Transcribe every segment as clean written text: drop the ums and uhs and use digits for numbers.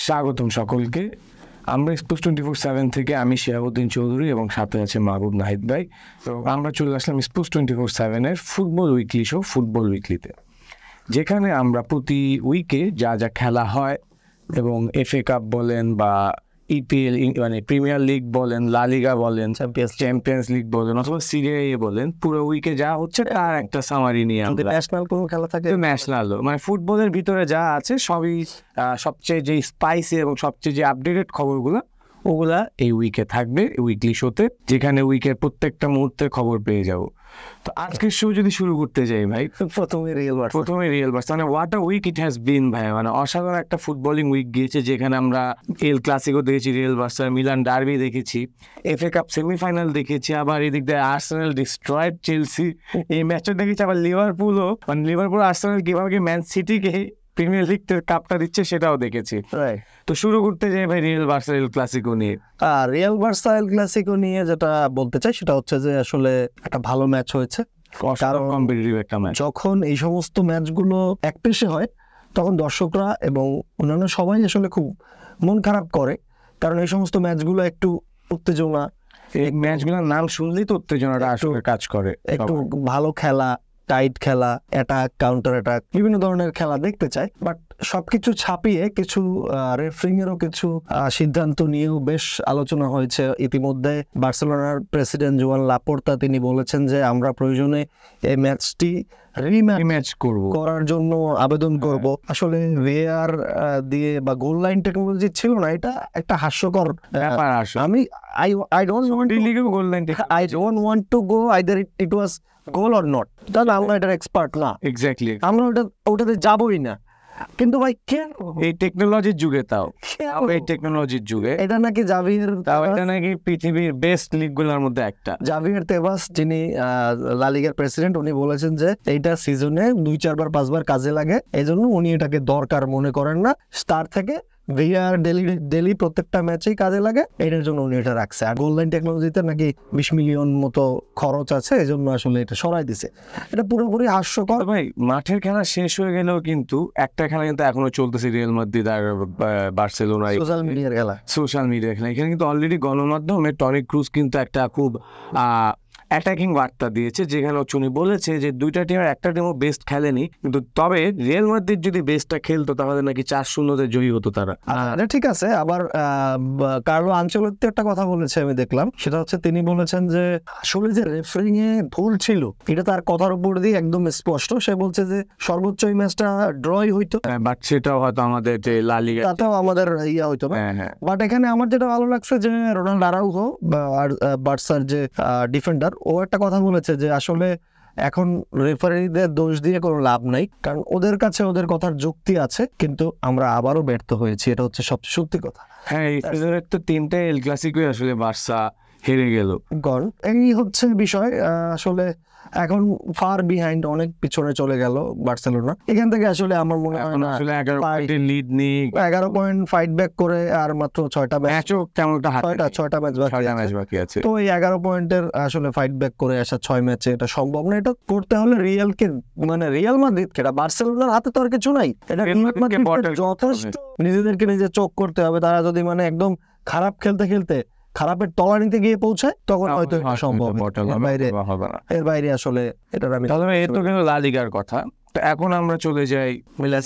স্বাগতম সকলকে। আমরা স্পোর্টস 24/7 থেকে আমি শিহাবুদ্দিন চৌধুরী এবং সাথে আছে মাহবুব নাহিদ ভাই। তো আমরা চলে আসলাম স্পোর্টস 24/7-এর ফুটবল উইকলি শো ফুটবল উইকলিতে, যেখানে আমরা প্রতি উইকে যা যা খেলা হয় এবং FA কাপ বলেন বা EPL মানে প্রিমিয়ার লিগ বলেন, লা লিগা বলেন, চ্যাম্পিয়ন্স লিগ বলেন অথবা সিরিয়া এ বলেন, পুরো উইকে যা হচ্ছে তার একটা সামারি নিয়ে আমরা ন্যাশনাল কোনো খেলা থাকে ন্যাশনাল মানে ফুটবলের ভিতরে যা আছে সবই সবচেয়ে যে স্পাইসি এবং সবচেয়ে যে আপডেটেড খবরগুলো ওগুলা এই উইকে থাকবে উইকলি শোতে, যেখানে উইকের প্রত্যেকটা মুহূর্তের খবর পেয়ে যাব। তো আজকের শো যদি শুরু করতে যাই ভাই, প্রথমে রিয়েল বার্সা মানে what a week it has been ভাই, মানে অসাধারণ একটা ফুটবলিং উইক গিয়েছে, যেখানে আমরা এল ক্লাসিকো দেখেছি, রিয়েল বার্সা মিলান ডার্বি দেখেছি, FA কাপ সেমিফাইনাল দেখেছি, আবার এদিক দিয়ে আর্সেনাল ডিস্ট্রয়েড চেলসি এই ম্যাচটা দেখেছি, আবার লিভারপুলও মানে লিভারপুল আর্সেনাল কিভাবে ম্যান সিটিকে প্রিমিয়ার লিগ কাপটা দিচ্ছে সেটাও দেখেছি। তো শুরু করতে যাই ভাই রিয়েল বার্সা এল ক্লাসিকো নিয়ে। রিয়েল বার্সা এল ক্লাসিকো নিয়ে যেটা বলতে চাই সেটা হচ্ছে যে আসলে একটা ভালো ম্যাচ হয়েছে, কারণ কম্পিটিটিভ একটা ম্যাচ। যখন এই সমস্ত ম্যাচগুলো একপেশে হয় তখন দর্শকরা এবং অন্যান্য সবাই আসলে খুব মন খারাপ করে, কারণ এই সমস্ত ম্যাচগুলো একটু উত্তেজনা, এই ম্যাচগুলোর নাম শুনলেই তো উত্তেজনাটা আসলে কাজ করে, একটু ভালো খেলা, টাইট খেলা, অ্যাটাক কাউন্টার অ্যাটাক বিভিন্ন ধরনের খেলা দেখতে চাই। বাট সবকিছু ছাপিয়ে কিছু রেফারিং এরও কিছু সিদ্ধান্ত নিয়েও বেশ আলোচনা হয়েছে ইতিমধ্যে। বার্সেলোনার প্রেসিডেন্ট জোয়ান লাপোর্তা তিনি বলেছেন যে আমরা প্রয়োজনে এই ম্যাচটি রিম্যাচ করার জন্য আবেদন করব। আসলে VAR দিয়ে বা গোল লাইন টেকনোলজি ছিল না, এটা একটা হাস্যকর ব্যাপার। আমি I don't want to go either it was goal or not, তাহলে আমরা এটার এক্সপার্ট না, এক্স্যাক্টলি আমরা ওটাতে যাবই না। কিন্তু ভাই কেন এই টেকনোলজির যুগে, তাও এই টেকনোলজির যুগে এটা নাকি এটা নাকি পৃথিবীর বেস্ট লিগগুলোর মধ্যে একটা। জাভিয়ের তেবাস যিনি লা লিগার প্রেসিডেন্ট, উনি বলেছেন যে এইটা সিজনে 2-4 বার 5 বার কাজে লাগে, এই জন্য উনি এটাকে দরকার মনে করেন না। তার থেকে VAR ডেলি প্রত্যেকটা ম্যাচেই কাজে লাগে, এটার জন্য উনি এটা রাখছে। আর গোল লাইন টেকনোলজিতে নাকি 20 মিলিয়ন মতো খরচ আছে, এই জন্য আসলে এটা সরাই দিছে। এটা পুরোপুরি হাস্যকর ভাই। মাঠের খেলা শেষ হয়ে গেলেও কিন্তু একটা খেলা কিন্তু এখনো চলতেছে, রিয়াল মাদ্রিদ আর বার্সেলোনা সোশ্যাল মিডিয়ার খেলা। এখানে কিন্তু অলরেডি গণমাধ্যমে টনি ক্রুজ কিন্তু একটা খুব অ্যাটাকিং বার্তা দিয়েছে, যেখানে উনি বলেছে যে দুইটা টিমের একটা টিমও বেস্ট খেলেনি, কিন্তু তবে রিয়াল মাদ্রিদ যদি বেস্টটা খেলতো তাহলে নাকি 4-0-তে জয়ী হতো তারা। ঠিক আছে। আবার কার্লো আনচেলত্তি একটা কথা বলেছে আমি দেখলাম, সেটা হচ্ছে তিনি বলেছেন যে আসলে যে রেফারিং এ ভুল ছিল এটা তার কথার উপর দিয়ে একদম স্পষ্ট। সে বলছে যে সর্বোচ্চ এই ম্যাচটা ড্রই হইতো, বাট সেটাও হয়তো আমাদের যে লা লিগা তাতেও আমাদের হইতো না। বাট এখানে আমার যেটা ভালো লাগছে যে রোনাল্ডো আরাউজো আর বার্সার যে ডিফেন্ডার, ও একটা কথা বলেছে যে আসলে এখন রেফারিদের দোষ দিয়ে কোনো লাভ নাই, কারণ ওদের কাছে ওদের কথার যুক্তি আছে, কিন্তু আমরা আবারও ব্যর্থ হয়েছি, এটা হচ্ছে সবচেয়ে সত্যি কথা। হ্যাঁ, এই সিজনের তো 3টে এল ক্লাসিকোই আসলে বার্সা হেরে গেল। এই হচ্ছে বিষয়। আসলে এখন ফার বিহাইন্ড, অনেক পিছনে চলে গেল বার্সেলোনা। এখান থেকে আসলে আমার মনে হয় না, আসলে 11 পয়েন্টের লিড নিয়ে 11 পয়েন্ট ফাইট ব্যাক করে আর মাত্র 6টা ম্যাচও কেমন একটা 6টা ম্যাচ বাকি আছে। তো এই 11 পয়েন্টের আসলে ফাইট ব্যাক করে আসা 6 ম্যাচে এটা সম্ভব না। এটা করতে হলে রিয়ালকে মানে রিয়াল মাদ্রিদকে, এটা বার্সেলোনার হাতে তো আর কিছু নাই। এটা যথেষ্ট নিজেদেরকে নিজে চোখ করতে হবে। তারা যদি মানে একদম খারাপ খেলতে খারাপের তলা নিতে গিয়ে পৌঁছায় তখন হয়তো সম্ভব, এর বাইরে আসলে এটা আমি। এর তো কিন্তু লা লিগার কথা। তো এখন আমরা চলে যাই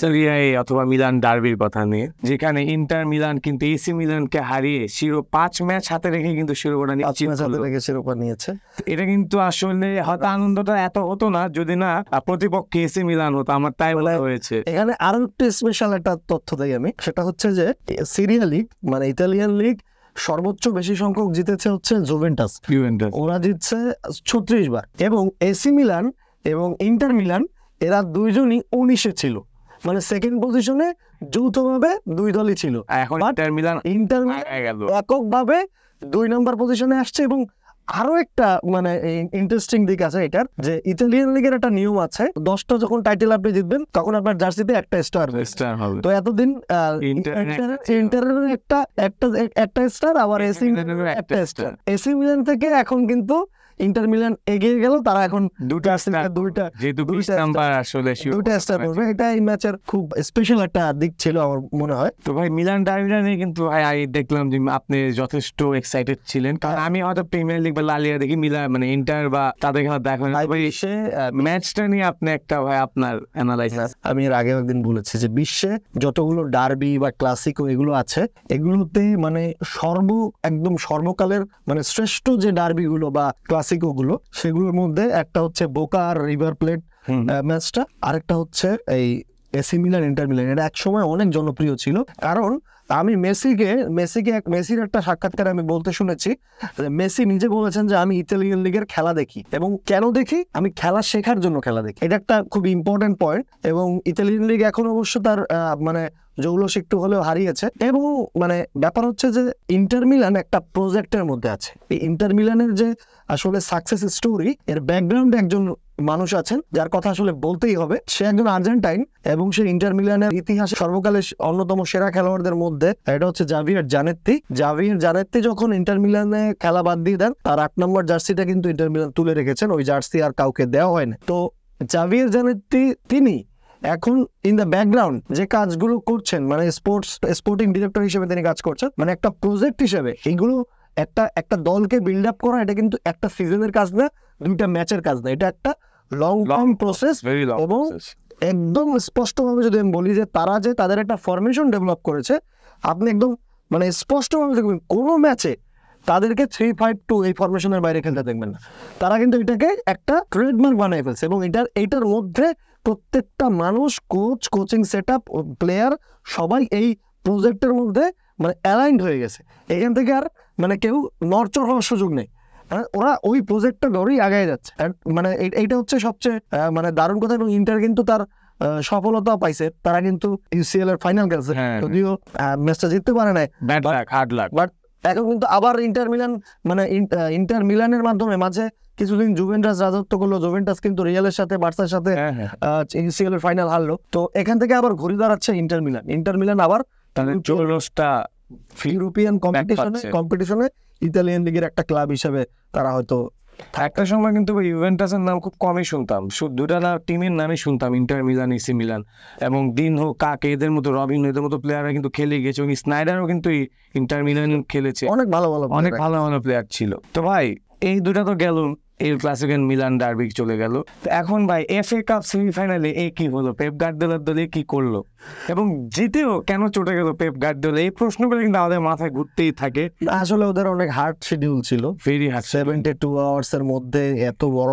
সিরিয়া এ অথবা মিলান ডার্বির কথা নিয়ে, যেখানে ইন্টার মিলান কিন্তু AC মিলানকে হারিয়ে 5 ম্যাচ হাতে রেখে কিন্তু শিরোপা নিয়েছে। এটা কিন্তু আসলে হয়তো আনন্দটা এত হতো না যদি না প্রতিপক্ষ AC মিলান হতো, আমার তাই মনে হয়েছে। এখানে আরো একটা স্পেশাল একটা তথ্য দেই আমি, সেটা হচ্ছে যে সিরিয়া লিগ মানে ইতালিয়ান লিগ সর্বোচ্চ বেশি সংখ্যক জিতেছে হচ্ছে জুভেন্টাস। ওরা জিতছে 36 বার, এবং AC মিলান এবং ইন্টার মিলান এরা দুইজনই 19-এ ছিল, মানে সেকেন্ড পজিশনে যৌথভাবে দুই দলই ছিল। এখন ইন্টার মিলান এককভাবে 2 নম্বর পজিশনে আসছে। এবং আরো একটা মানে ইন্টারেস্টিং দিক আছে এটার, যে ইতালিয়ান লিগের একটা নিয়ম আছে, 10টা যখন টাইটেল আপনি জিতবেন তখন আপনার জার্সিতে একটা স্টার হবে। তো এতদিন ইন্টারের একটা স্টার, আবার AC মিলানের একটা স্টার। AC মিলান থেকে এখন কিন্তু ইন্টার মিলান এগিয়ে গেল, তারা এখন দুটা দুইটা যেহেতু 20 নাম্বার আসলে sure দুইটা স্টার করবে। এটা এই ম্যাচের খুব স্পেশাল একটা দিক ছিল আমার মনে হয়। তো ভাই মিলান ডার্বিটা নিয়ে কিন্তু ভাই আমি দেখলাম যে আপনি যথেষ্ট এক্সাইটেড ছিলেন, কারণ আমি হয়তো প্রিমিয়ার লিগ বা লা লিগা দেখি মিলান মানে ইন্টার বা তাদের খেলা দেখা হয় না। ভাই বিশ্বে ম্যাচটা নিয়ে আপনি একটা ভাই আপনার অ্যানালাইসিস। আমি এর আগে একদিন বলেছি যে বিশ্বে যতগুলো ডার্বি বা ক্লাসিকো এগুলো আছে, এগুলোতে মানে একদম সর্বকালের মানে শ্রেষ্ঠ যে ডার্বি গুলো বা ক্লাসিকো গুলো, সেগুলোর মধ্যে একটা হচ্ছে বোকা আর রিভার প্লেট ম্যাচটা, আরেকটা হচ্ছে এই এসি মিলান ইন্টার মিলান। এটা একসময় অনেক জনপ্রিয় ছিল, কারণ আমি মেসির একটা সাক্ষাৎকারে আমি বলতে শুনেছি, মেসি নিজে বলেছেন যে আমি ইতালিয়ান লিগের খেলা দেখি, এবং কেন দেখি, আমি খেলা শেখার জন্য খেলা দেখি। এটা একটা খুব ইম্পর্টেন্ট পয়েন্ট। এবং ইতালিয়ান লিগ এখন অবশ্য তার মানে জৌলস একটু হলেও হারিয়েছে। এবং মানে ব্যাপার হচ্ছে যে ইন্টার মিলান একটা প্রজেক্টের মধ্যে আছে। এই ইন্টার মিলানের যে আসলে সাকসেস স্টোরি, এর ব্যাকগ্রাউন্ডে একজন মানুষ আছেন যার কথা আসলে বলতেই হবে। সে একজন আর্জেন্টাইন এবং সে ইন্টার মিলানের ইতিহাসে সর্বকালের অন্যতম সেরা খেলোয়াড়দের মধ্যে এটা হচ্ছে জাভিয়ার জানেত্তি যখন ইন্টার মিলানে খেলা বাদ দিয়ে দেন, তার 8 নম্বর জার্সিটা কিন্তু ইন্টার মিলান তুলে রেখেছেন, ওই জার্সি আর কাউকে দেওয়া হয় না। তো জাভিয়ার জানেত্তি তিনি এখন ইন দ্য ব্যাকগ্রাউন্ড যে কাজগুলো করছেন, মানে স্পোর্টিং ডিরেক্টর হিসেবে তিনি কাজ করছেন, মানে একটা প্রজেক্ট হিসেবে এইগুলো একটা দলকে বিল্ড আপ করা, এটা কিন্তু একটা সিজনের কাজ না, 2টা ম্যাচের কাজ না, এটা একটা লং টার্ম প্রসেস। এবং একদম স্পষ্টভাবে যদি আমি বলি যে তারা যে তাদের একটা ফরমেশন ডেভেলপ করেছে, আপনি একদম মানে স্পষ্টভাবে দেখবেন কোনো ম্যাচে তাদেরকে 3-5-2 এই ফরমেশনের বাইরে খেলতে দেখবেন না। তারা কিন্তু এটাকে একটা ট্রেডমার্ক বানিয়ে ফেলছে, এবং এইটার মধ্যে প্রত্যেকটা মানুষ, কোচিং সেট আপ, প্লেয়ার সবাই এই প্রজেক্টের মধ্যে মানে অ্যালাইন্ড হয়ে গেছে। এখান থেকে আর মানে কেউ নড়চড় হওয়ার সুযোগ নেই, ওরা ওই প্রজেক্টটা ধরেই আগায় যাচ্ছে। মানে এইটা হচ্ছে সবচেয়ে মানে দারুণ কথা। এবং ইন্টার কিন্তু তার সফলতা পাইছে, তারা কিন্তু ইউসিএল এর ফাইনাল খেলছে, যদিও ম্যাচটা জিততে পারে নাই, বাট এখন কিন্তু আবার ইন্টার মিলানের মাধ্যমে মাঝে কিছুদিন জুভেন্টাস রাজত্ব করলো, জুভেন্টাস কিন্তু রিয়ালের সাথে বার্সার সাথে ইউসিএল এর ফাইনাল হারলো। তো এখান থেকে আবার ঘুরে দাঁড়াচ্ছে ইন্টার মিলান আবার ইউরোপিয়ান কম্পিটিশনে ইতালিয়ান লিগের একটা ক্লাব হিসেবে তারা হয়তো। একটা সময় কিন্তু ইউভেন্টাসের নাম খুব কমই শুনতাম, দুটা টিমের নামই শুনতাম, ইন্টার মিলান, এসি মিলান। এবং দিন হোক কাকে, এদের মতো রবিন, এদের মতো প্লেয়াররা কিন্তু খেলে গেছে, এবং স্নাইডারও কিন্তু ইন্টার মিলান খেলেছে, অনেক ভালো ভালো প্লেয়ার ছিল। তো ভাই এই দুটা তো গেল, এল ক্লাসিক মিলান ডার্বি চলে গেল। তো এখন ভাই এফএ কাপ সেমিফাইনালে কি হলো, পেপ গার্দিওলার দলে কি করলো, এবং জিতেও কেন চটে গেল পেপ গার্দিওলা, এই প্রশ্নগুলো কিন্তু আমাদের মাথায় ঘুরতেই থাকে। আসলে ওদের অনেক হার্ড শিডিউল ছিল, ভেরি হার্ড, 72 আওয়ার্স এর মধ্যে এত বড়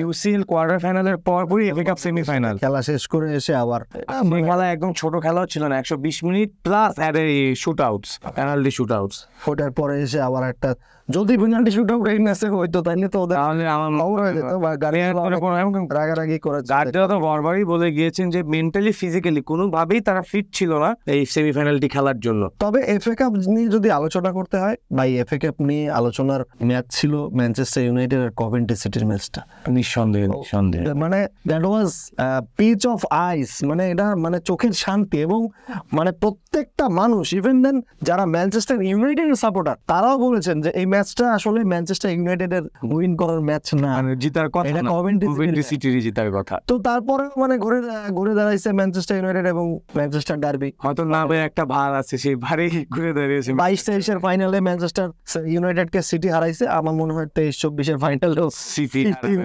ইউসিএল কোয়ার্টার ফাইনালের পরই এফএ কাপ সেমিফাইনাল খেলা শেষ করে এসে আবার খেলা একদম ছোট খেলাও ছিল না, 120 minute plus penalty shoot outs. ওটার পরে এসে আবার একটা, যদি পেনাল্টি শুট আউট এই ম্যাচে হইতো তাহলে তো ওদের রাগারাগি করে। গার্দিওলা তো বারবারই বলে গিয়েছেন যে মেন্টালি ফিজিক্যালি কোনোভাবেই তারা ফিট ছিল না এই সেমিফাইনালটি খেলার জন্য। তবে এফএ কাপ নিয়ে যদি আলোচনা করতে হয়, ভাই এফএ কাপ নিয়ে আলোচনার ম্যাচ ছিল ম্যানচেস্টার ইউনাইটেড আর কভেন্ট্রি সিটির ম্যাচটা। নিঃসন্দেহে মানে দ্যাট ওয়াজ পিচ অফ আইস, মানে এটা মানে চোখের শান্তি। এবং মানে প্রত্যেকটা মানুষ, ইভেন দেন যারা ম্যানচেস্টার ইউনাইটেডের সাপোর্টার, তারাও বলেছেন যে এই ম্যাচটা আসলে ম্যানচেস্টার ইউনাইটেডের উইন করার ম্যাচ না, জিতার কথা, এটা কভেন্ট্রি সিটির জিতার কথা। তো তারপরে মানে ঘুরে দাঁড়াইছে ম্যানচেস্টার ইউনাইটেড এবং ম্যানচেস্টার ডার্বি। হয়তো নামে একটা ভার আছে, সেই ভারে ঘুরে দাঁড়িয়েছে। 22-23 ফাইনালে ম্যানচেস্টার ইউনাইটেডকে সিটি হারাইছে, আমার মনে হয় 23-24 ফাইনালেও সিটি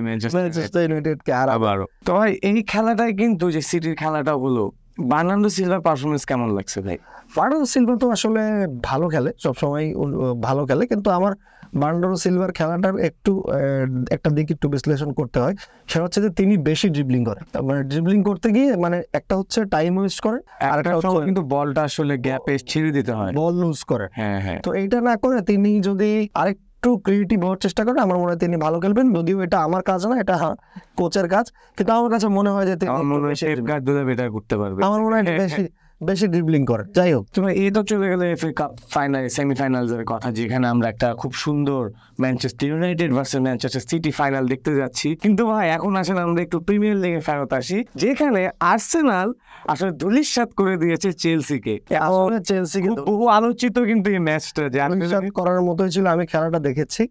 ম্যানচেস্টার ইউনাইটেডকে হারাবে। তো ভাই এই খেলাটাই কিন্তু যে সিটির খেলাটা হলো, বার্নার্ডো সিলভার পারফরমেন্স কেমন লাগছে ভাই? বার্নার্ডো সিলভা তো আসলে ভালো খেলে, সবসময় ভালো খেলে, কিন্তু আমার বার্নার্ডো সিলভার খেলাটার একটা দিক একটু বিশ্লেষণ করতে হয়। সেটা হচ্ছে যে তিনি বেশি ড্রিবলিং করে, মানে ড্রিবলিং করতে গিয়ে মানে একটা হচ্ছে টাইম ওয়েস্ট করে, আর একটা হচ্ছে কিন্তু বলটা আসলে গ্যাপে ছেড়ে দিতে হয়, বল লুজ করে। হ্যাঁ। তো এইটা না করে তিনি যদি একটু ক্রিয়েটিভ হওয়ার চেষ্টা করেন, আমার মনে হয় তিনি ভালো খেলবেন। যদিও এটা আমার কাজ না, এটা কোচের কাজ, কিন্তু আমার কাছে মনে হয় যে বেটার করতে পারবে। আমার মনে হয় বেশি ড্রিবলিং করে। যাই হোক, তোমার এই তো চলে গেলে এফএ কাপ ফাইনাল সেমিফাইনালস এর কথা, যেখানে আমরা একটা খুব সুন্দর Manchester United versus Manchester city final দেখতে যাচ্ছি। কিন্তু ভাই এখন আসলে আমরা একটু প্রিমিয়ার লিগে ফেরত আসি, যেখানে আর্সেনাল আসলে ধূলিসাৎ করে দিয়েছে চেলসিকে। আসলে চেলসিকে বহু আলোচিত কিন্তু এই ম্যাচটা, যে ধূলিসাৎ করার মতোই ছিল। আমি খেলাটা দেখেছি।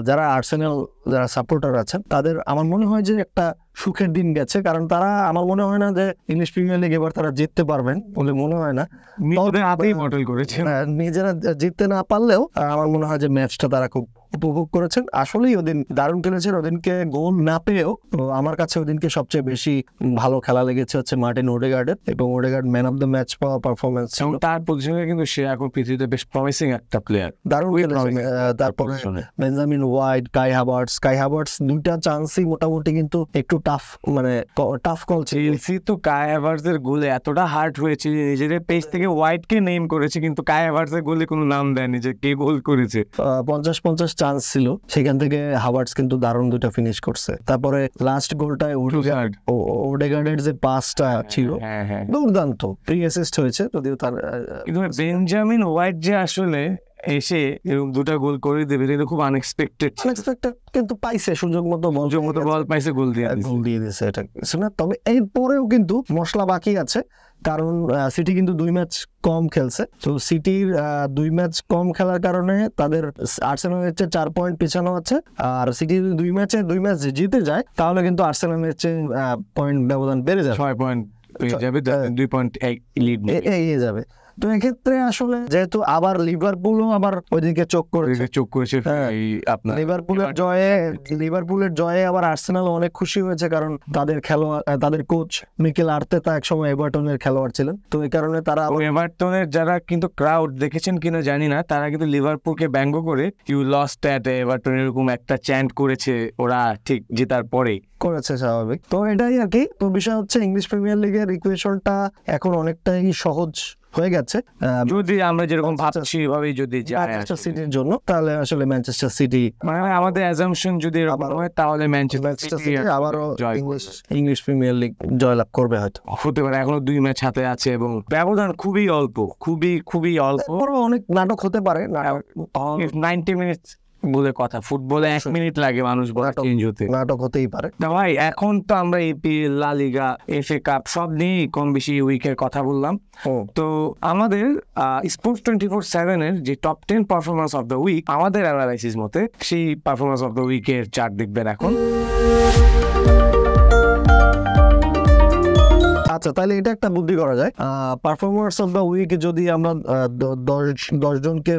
যারা আর্সেনাল যারা সাপোর্টার আছেন তাদের আমার মনে হয় যে একটা সুখের দিন গেছে, কারণ তারা, আমার মনে হয় না যে ইংলিশ প্রিমিয়ার লিগ এবার তারা জিততে পারবেন বলে মনে হয় না। নিজেদের হাতেই মডেল করেছে। নিজেরা জিততে না পারলেও আমার মনে হয় যে ম্যাচটা তারা খুব উপভোগ করেছেন। আসলেই ওদিন দারুণ খেলেছেন। ওদিনকে গোল না পেয়েও আমার কাছে ওদিনকে সবচেয়ে বেশি ভালো খেলা লেগেছে হচ্ছে মার্টিন ওডেগার্ডের, এবং Odegaard man of the match পাওয়া পারফরমেন্স ছিল। তার পজিশনে কিন্তু সে এখন পৃথিবীতে বেশ প্রমিসিং একটা প্লেয়ার, দারুণ খেলেছেন। তারপরে বেঞ্জামিন হোয়াইট, কাই হাভার্টস দুইটা চান্সই মোটামুটি কিন্তু একটু টাফ, মানে টাফ কল ছিল। চেলসি তো কাই হাভার্টসের গোলে এতটা হার্ট হয়েছে যে নিজেদের পেজ থেকে হোয়াইটকে নেম করেছে, কিন্তু কাই হাভার্টসের গোলে কোনো নাম দেয়নি যে কে গোল করেছে। 50-50 চান্স ছিল, সেখান থেকে হাভার্টস কিন্তু দারুণ দুটো ফিনিশ করছে। তারপরে লাস্ট গোলটায় ওডেগার্ডের যে পাসটা ছিল দুর্দান্ত, প্রি অ্যাসিস্ট হয়েছে যদিও তার। কিন্তু বেঞ্জামিন হোয়াইট যে আসলে এসে এরকম দুটা গোল করে দেবে এটা খুব আনএক্সপেক্টেড, কিন্তু পাইছে সুযোগ মতো বল পাইছে, গোল দিয়ে দিয়েছে। এটা কিছু না, তবে এরপরেও কিন্তু মশলা বাকি আছে, কারণ সিটি কিন্তু 2 ম্যাচ কম খেলছে। তো সিটির 2 ম্যাচ কম খেলার কারণে তাদের আর্সেনালের চেয়ে 4 পয়েন্ট পিছানো আছে। আর সিটির 2 ম্যাচ জিতে যায় তাহলে কিন্তু আর্সেনালের চেয়ে পয়েন্ট ব্যবধান বেড়ে যাবে, 6 পয়েন্ট পেয়ে যাবে, 2 পয়েন্ট লিড এগিয়ে যাবে। তো এক্ষেত্রে আসলে যেহেতু আবার লিভারপুলও আবার ওইদিকে চোখ করেছে, আপনার লিভারপুলের জয়ে আবার আর্সেনাল অনেক খুশি হয়েছে, কারণ তাদের কোচ মিকেল আর্তেতা একসময় এভারটনের খেলোয়াড় ছিলেন। তো এই কারণে তারা এভারটনের যারা কিন্তু ক্রাউড দেখেছেন কিনা জানি না, তারা কিন্তু লিভারপুলকে ব্যঙ্গ করে ইউ লস্ট অ্যাট এভারটন এরকম একটা চ্যান্ট করেছে ওরা ঠিক জেতার পরেই করেছে, স্বাভাবিক। তো এটাই আর কি। তো বিষয় হচ্ছে ইংলিশ প্রিমিয়ার লিগের ইকুয়েশনটা এখন অনেকটাই সহজ হয়ে গেছে। যদি আমরা যেরকম ভাবছি এভাবেই যদি ম্যানচেস্টার সিটির জন্য, তাহলে আসলে ম্যানচেস্টার সিটি, মানে আমাদের অ্যাজাম্পশন যদি এরকম হয় তাহলে ম্যানচেস্টার সিটি আবারও ইংলিশ প্রিমিয়ার লিগ জয়লাভ করবে, হয়তো হতে পারে। এখনো 2 ম্যাচ হাতে আছে এবং ব্যবধান খুবই অল্প, খুবই অল্প। অনেক নাটক হতে পারে, 90 মিনিট বলে কথা, ফুটবলে 1 মিনিট লাগে মানুষ বলা চেঞ্জ হতে, নাটক হতেই পারে। না ভাই, এখন তো আমরা এপিএল, লা লিগা, এফএ কাপ সব নিয়ে কম বেশি উইকের কথা বললাম। তো আমাদের স্পোর্টস 24/7 এর যে top 10 performance of the week, আমাদের অ্যানালাইসিস মতে সেই পারফরমেন্স অফ দ্য উইকের চার্ট দেখবেন এখন। আচ্ছা, তাহলে এটা একটা বুদ্ধি করা যায়। পারফরমেন্স অফ দ্য উইক যদি আমরা 10 জনকে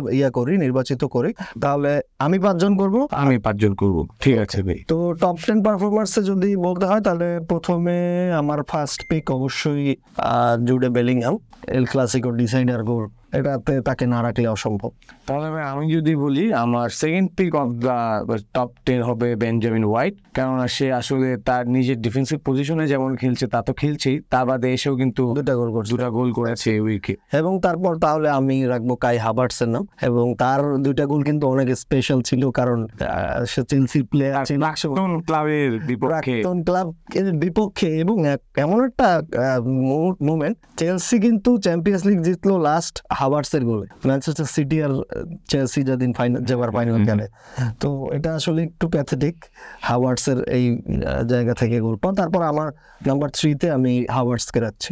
নির্বাচিত করি, তাহলে আমি 5 জন করবো, আমি 5 জন করবো, ঠিক আছে ভাই। তো টপ 10 পারফরমেন্সে যদি বলতে হয়, তাহলে প্রথমে আমার ফার্স্ট পিক অবশ্যই Jude Bellingham, El Clasico decider goal, এটাতে তাকে না রাখলে অসম্ভব। তাহলে আমি যদি বলি আমার second peak of the top 10 হবে বেঞ্জামিন হোয়াইট, কেননা সে আসলে তার নিজের ডিফেন্সিভ পজিশনে যেমন খেলছে তা তো খেলছেই, তার বাদে এসেও কিন্তু 2টা গোল করেছে এই উইকে। এবং তারপর তাহলে আমি রাখবো কাই হাভার্টসের নাম, এবং তার 2টা গোল কিন্তু অনেক স্পেশাল ছিল, কারণ সে চেলসি প্লেয়ার, ক্লাবের বিপক্ষে, এবং এমন একটা মোমেন্ট, চেলসি কিন্তু চ্যাম্পিয়ন্স লিগ জিতলো লাস্ট হাভার্টসের গোলে, ম্যানচেস্টার সিটি আর চেলসি যেদিন ফাইনাল খেলে। তো এটা আসলে একটু প্যাথেটিক, হাভার্টসের এই জায়গা থেকে গোল পাওয়া। তারপর আমার নাম্বার 3-তে আমি হাভার্টসকে রাখছি।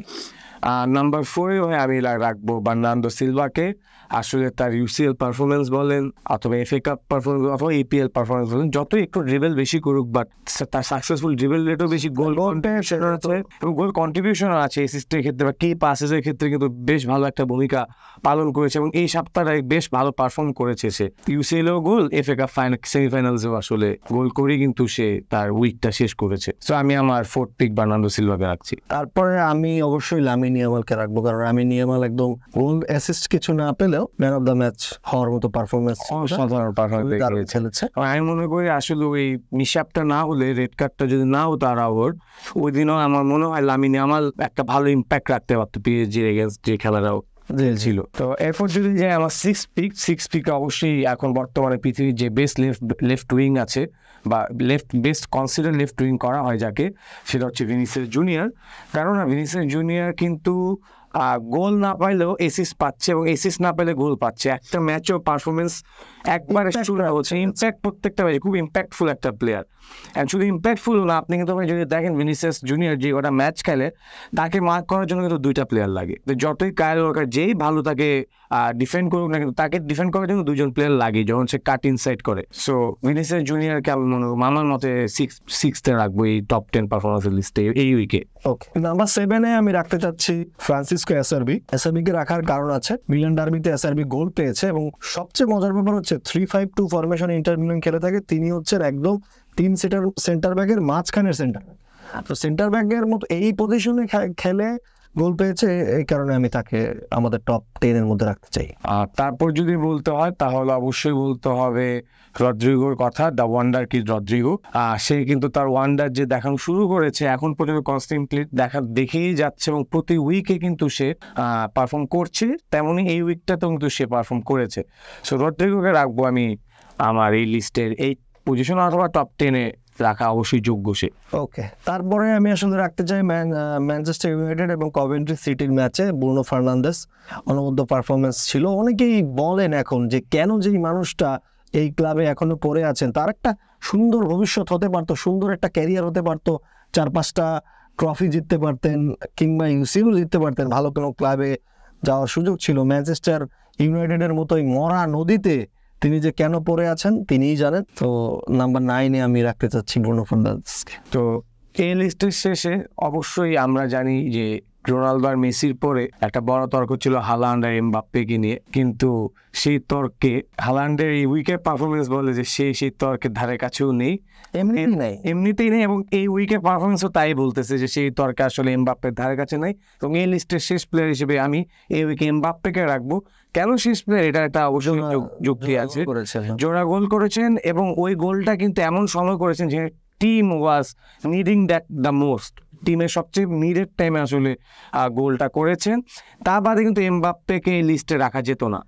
নাম্বার 4-এ আমি রাখবো বার্নার্ডো সিলভাকে। আসলে তার ইউসিএল পারফরমেন্স বলেন অথবা এফএ কাপ পারফরমেন্স অথবা এপিএল পারফরমেন্স বলেন, যতই একটু ড্রিবল বেশি করুক, বাট তার সাকসেসফুল ড্রিবল রেটও বেশি, গোল কন্ট্রিবিউশনও আছে অ্যাসিস্টের ক্ষেত্রে বা কি পাসেসের ক্ষেত্রে কিন্তু বেশ ভালো একটা ভূমিকা পালন করেছে, এবং এই সপ্তাহটায় বেশ ভালো পারফর্ম করেছে সে। ইউসিএলও গোল, এফএ কাপ সেমিফাইনালসেও আসলে গোল করে কিন্তু সে তার উইকটা শেষ করেছে। সো আমি আমার 4th পিক বার্নার্ডো সিলভাকে রাখছি। তারপরে আমি অবশ্যই লামিন ইয়ামালকে রাখবো, কারণ লামিন ইয়ামাল একদম গোল অ্যাসিস্ট কিছু না পেলেও ম্যান অফ দ্য ম্যাচ হওয়ার মতো পারফরমেন্স, অসাধারণ পারফরমেন্স খেলেছে। আমি মনে করি আসলে ওই মিশাপটা না হলে, রেড কার্ডটা যদি না হতো আরাউর, ওই দিনও আমার মনে হয় লামিন ইয়ামাল একটা ভালো ইম্প্যাক্ট রাখতে পারতো পিএসজির এগেইনস্ট যে খেলাটাও ছিল। তো এরপর যদি যাই আমার 6th পিক অবশ্যই এখন বর্তমানে পৃথিবীর যে বেস্ট লেফট উইং আছে বা বেস্ট কনসিডার লেফট উইং করা হয় যাকে, সেটা হচ্ছে ভিনিসিয়াস জুনিয়র। কারণ ভিনিসিয়াস জুনিয়র কিন্তু গোল না পাইলেও এসিস্ট পাচ্ছে এবং এসিস্ট না পেলে গোল পাচ্ছে। একটা ম্যাচও পারফরমেন্স একবারে শুরু হচ্ছে, ইম্প্যাক্ট প্রত্যেকটা ম্যাচে খুব ইম্প্যাক্টফুল একটা প্লেয়ার। অ্যান্ড শুধু ইম্প্যাক্টফুল না, আপনি কিন্তু যদি দেখেন ভিনিসিয়াস জুনিয়র যে ওটা ম্যাচ খেলে, তাকে মার্ক করার জন্য কিন্তু 2টা প্লেয়ার লাগে। তো যতই কাইল ওয়াকার যেই ভালো তাকে ডিফেন্ড করুক না, কিন্তু তাকে ডিফেন্ড করার জন্য 2জন প্লেয়ার লাগে যখন সে কাট ইনসাইড করে। সো ভিনিসিয়াস জুনিয়রকে আমি মনে করি আমার মতে সিক্সতে রাখবো এই টপ 10 পারফরমেন্সের লিস্টে এই উইকে। ওকে, নাম্বার 7-এ আমি রাখতে চাচ্ছি ফ্রান্সিসকো এসআরবি। এসআরবিকে রাখার কারণ আছে, মিলান ডার্বিতে এসআরবি গোল পেয়েছে এবং সবচেয়ে মজার ব্যাপার হচ্ছে 3-5-2 ফরমেশন ইন্টার মিলান খেলে থাকে। তিনি হচ্ছেন একদম 3 সেন্টার ব্যাকের মাঝখানের সেন্টার ব্যাক। তো সেন্টার ব্যাকের মতো এই পজিশনে খেলে গোল পেয়েছে, এই কারণে আমি তাকে আমাদের টপ 10 এর মধ্যে রাখতে চাই। তারপর যদি বলতে হয় তাহলে অবশ্যই বলতে হবে রদ্রিগোর কথা, দ্য ওয়ান্ডার কিড রদ্রিগো। সে কিন্তু তার ওয়ান্ডার যে দেখানো শুরু করেছে এখন পর্যন্ত কনস্ট্যান্টলি দেখেই যাচ্ছে এবং প্রতি উইকে কিন্তু সে পারফর্ম করছে, তেমনই এই উইকটাতেও কিন্তু সে পারফর্ম করেছে। সো রদ্রিগোকে রাখবো আমি আমার এই লিস্টের এই পজিশন অথবা টপ 10-এ রাখা অবশ্যই যোগ্য সে। ওকে, তারপরে আমি আসলে রাখতে চাই ম্যানচেস্টার ইউনাইটেড এবং কভেন্ট্রি সিটির ম্যাচে ব্রুনো ফার্নান্দেস। অনবদ্য পারফরমেন্স ছিল। অনেকেই বলেন এখন যে কেন যেই মানুষটা এই ক্লাবে এখনো পড়ে আছেন, তার একটা সুন্দর ভবিষ্যৎ হতে পারতো, সুন্দর একটা ক্যারিয়ার হতে পারতো, 4-5টা ট্রফি জিততে পারতেন কিংবা ইউসিও জিততে পারতেন, ভালো কোনো ক্লাবে যাওয়ার সুযোগ ছিল। ম্যানচেস্টার ইউনাইটেডের মতোই মরা নদীতে তিনি যে কেন পড়ে আছেন তিনিই জানেন। তো নাম্বার 9-এ আমি রাখতে চাচ্ছি ব্রুনো ফার্নান্দেসকে। তো এই লিস্টের শেষে অবশ্যই আমরা জানি যে রোনালদো আর মেসির পরে একটা বড় তর্ক ছিল হালান্ড আর এমবাপ্পেকে নিয়ে, কিন্তু সেই তর্কে হালান্ডের এই উইকের পারফরমেন্স বলে যে সেই তর্কের ধারে কাছেও নেই, এমনিতেই নেই এবং এই উইকের পারফরমেন্সও তাই বলতেছে যে সেই তর্কে আসলে এমবাপ্পের ধারে কাছে নেই। এবং এই লিস্টের শেষ প্লেয়ার হিসেবে আমি এই উইকে এমবাপ্পেকে রাখবো। কেন শেষ প্লেয়ার, এটা একটা অবশ্যই যুক্তি আছে। জোড়া গোল করেছেন এবং ওই গোলটা কিন্তু এমন সময় করেছেন যে team was needing that the most, টিমের সবচেয়ে নিডেড টাইমে আসলে গোলটা করেছেন। তা বাদে কিন্তু এমবাপ্পেকে এই লিস্টে রাখা যেত না।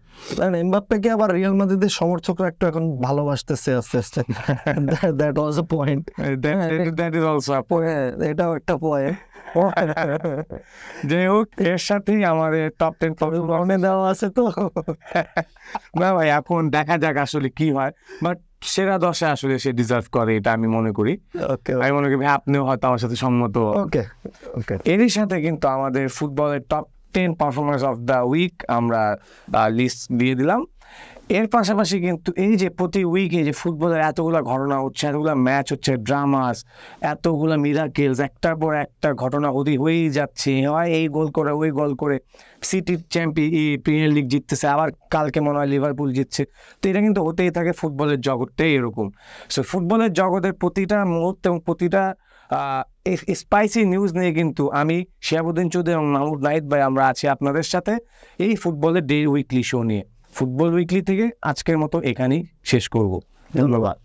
এমবাপ্পেকে আবার রিয়াল মাদ্রিদের সমর্থকরা একটু এখন ভালোবাসতেছে আস্তে আস্তে। That was a point, that is also a point, এটাও একটা পয়েন্ট। যাই হোক, এর সাথেই আমাদের টপ 10 মনে দেওয়া আছে তো না ভাই, এখন দেখা যাক আসলে কি হয়, বাট সেরা 10-এ আসলে সে ডিজার্ভ করে, এটা আমি মনে করি। আমি মনে করি ভাই আপনিও হয়তো আমার সাথে সম্মত। ওকে, এরই সাথে কিন্তু আমাদের ফুটবলের top 10 performance of the week আমরা লিস্ট দিয়ে দিলাম। এর পাশাপাশি কিন্তু এই যে প্রতি উইকে যে ফুটবলের এতগুলো ঘটনা হচ্ছে, এতগুলো ম্যাচ হচ্ছে, ড্রামাস, এতগুলো মিরাকেলস, একটার পর একটা ঘটনা হয়েই যাচ্ছে, হয় এই গোল করে ওই গোল করে, সিটি প্রিমিয়ার লিগ জিততেছে, আবার কালকে মনে হয় লিভারপুল জিতছে। তো এটা কিন্তু হতেই থাকে, ফুটবলের জগৎটাই এরকম। সো ফুটবলের জগতের প্রতিটা মুহূর্তে এবং প্রতিটা স্পাইসি নিউজ নিয়ে কিন্তু আমি শিহাবুদ্দিন চৌধুরী এবং মাহমুদ নাহিদ ভাই আমরা আছি আপনাদের সাথে এই ফুটবলের ডে উইকলি শো নিয়ে। ফুটবল উইকলি থেকে আজকের মতো এখানেই শেষ করব। ধন্যবাদ।